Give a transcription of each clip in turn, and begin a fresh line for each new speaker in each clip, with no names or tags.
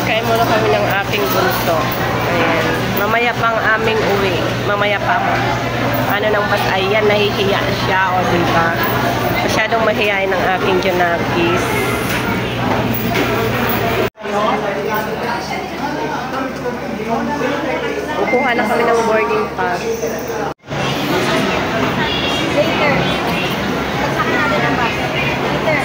Kain muna kami ng aking bunso. Ayan. Mamaya pang aming uwi. Mamaya pa. Ano nang bas, ayan, nahihiya siya, o diba? Masyadong mahihayin ng aking Junakis. Kukuha na kami ng boarding pass.
Later. Pagsaka natin ang bus. Later.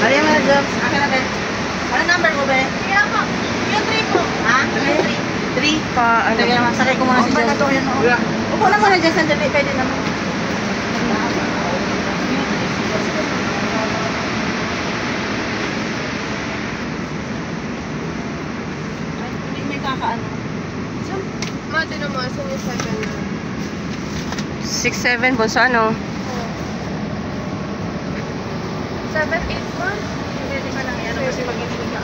Ano yung mga jobs? Akin na, Ben. Ano number mo, Ben?
Kaya po. Yung 3 po.
Ha? 3 pa. Ano?
Sige naman, sakay ko muna si John.
Upo na muna dyan, sandali. Pwede naman.
Hindi may kakaano.
Mati naman, sa 7.
6-7 po sa ano?
7, 8 po.
Hindi pa lang yan kasi mag-ibig ka.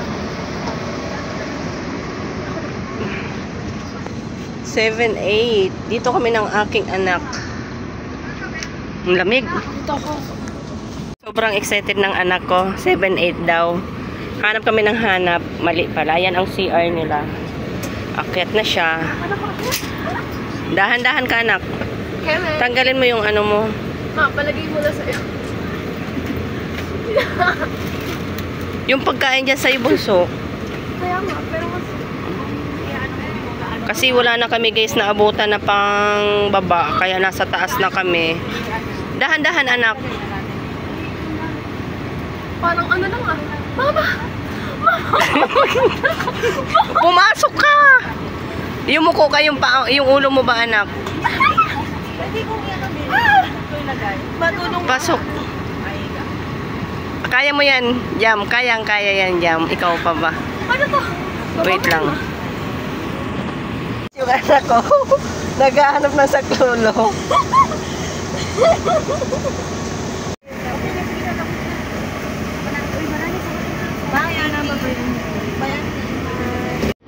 7-8. Dito kami ng aking anak. Ang lamig.
Dito ko.
Sobrang excited ng anak ko. 7-8 daw. Hanap kami ng hanap. Mali pala. Yan ang CR nila. Akyat na siya. Dahan-dahan ka, anak.
Keme.
Tanggalin mo yung ano mo.
Ma, palagay mo na sa'yo.
Yung pagkain dyan sa bunso.
Kaya nga, pero mas...
Kasi wala na kami guys na abutan na pang baba. Kaya nasa taas na kami. Dahan-dahan, anak.
Parang ano lang ah. Mama!
Pumasok ka! Yung muko ka, yung ulo mo ba, anak?
Pwede kong yan ang bilhin. Matulong.
Pasok. Kaya mo yan, Jam. Kayang-kaya yan, Jam. Ikaw pa ba?
Ano to?
Wait lang. Yung anak ko, naghahanap ng saklolo.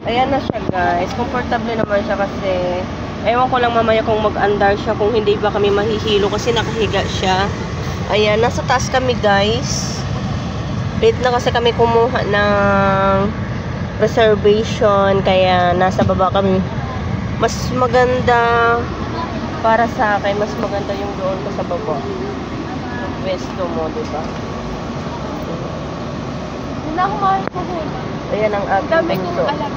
Ayan na siya, guys. Comfortable naman siya kasi ewan ko lang mamaya kung mag-andar siya, kung hindi ba kami mahihilo kasi nakahiga siya. Ayan, nasa taas kami, guys. Late na kasi kami kumuha ng reservation, kaya nasa baba kami. Mas maganda para sa akin, mas maganda yung doon ko sa baba. Yung pwesto mo, diba?
Hindi na ako mahal ko po.
Ayan ang ating
Dami kong
bunso.
alam.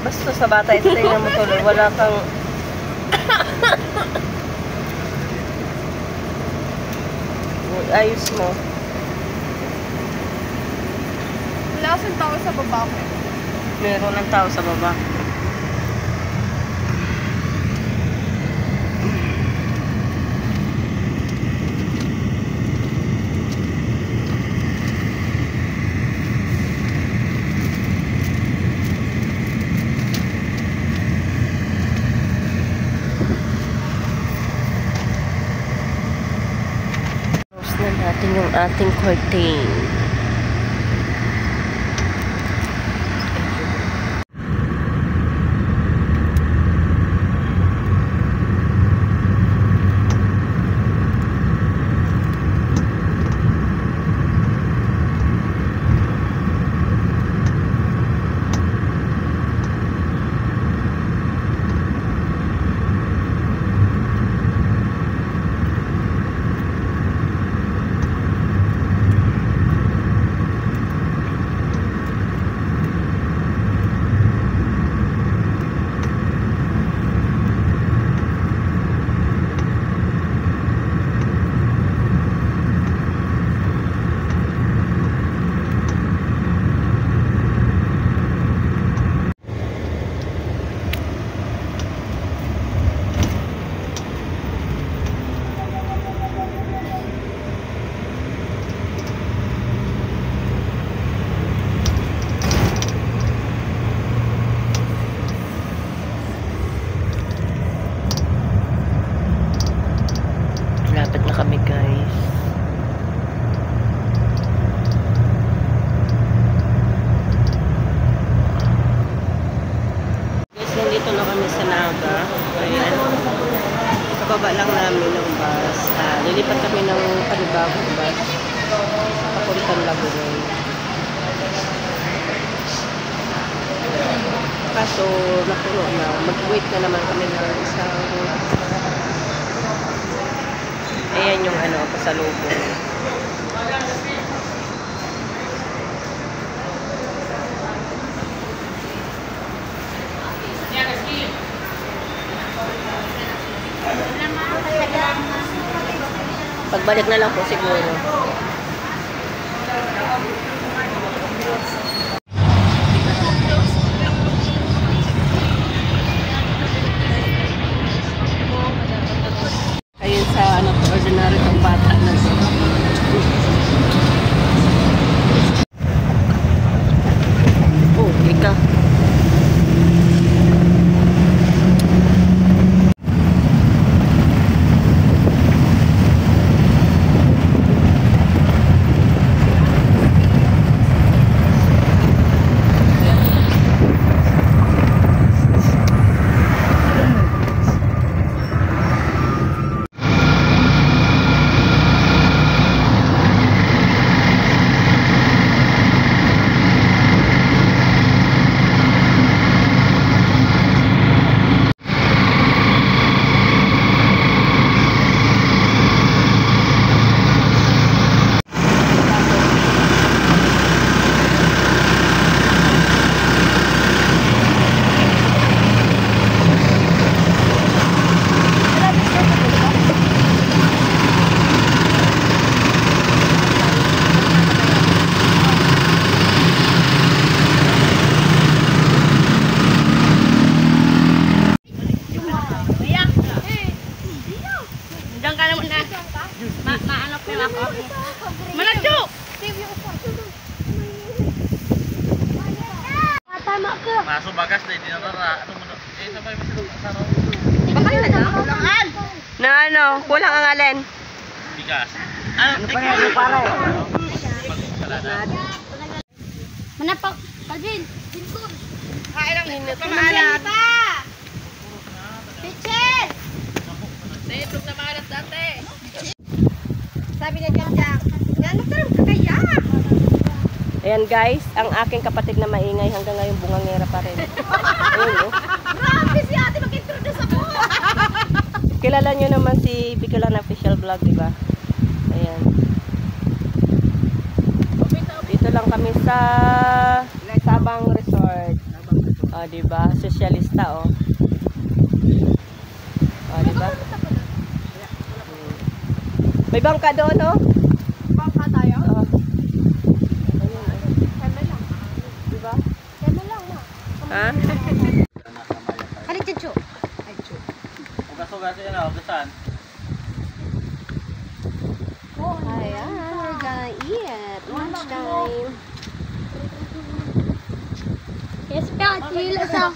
Basta sa bata, ito tingnan mo tuloy. Wala kang... Ayos mo.
Wala kasing tao sa baba ko.
Meron ng tao sa baba. Close na natin yung ating curtain. bus. Papuntang Labuan. Kaso, napuno na. Mag-wait na naman kami ng isang... Ayan yung ano, pasalubong. Pagbalik na lang po siguro. Ayun sa ano, ordinary itong bata na oh, ika.
Masuk bagas deh di nara. Sabay mo sa ano?
Na ano, kulang ang alin.
Bigas. Ano pa yan? Para.
Manapak, Alvin, Vincon.
Kain lang minute.
Pamaalat. Pichel!
Naitlog na maalat dati.
Sabi na dyan dyan. Yan, nagtarang ka kaya.
Ayan guys, ang aking kapatid na maingay hanggang ngayon bungangera pa rin. Ayun oh.
Grabe si ate mag-introduce ako.
Kilala nyo naman si Bicolan Official Vlog, di ba? Ayan. Dito lang kami sa Sabang Resort. Oh, di ba? Sosyalista oh. Oh, di ba? May bangka doon oh.
Bangka tayo?
Oh.
Diba? Kaya lang na.
Ha?
Halika dyan, Chu.
Ugas-ugas yan ah, ugasan.
Ayan, we're gonna eat. Lunchtime. Yes, pa. Tila sa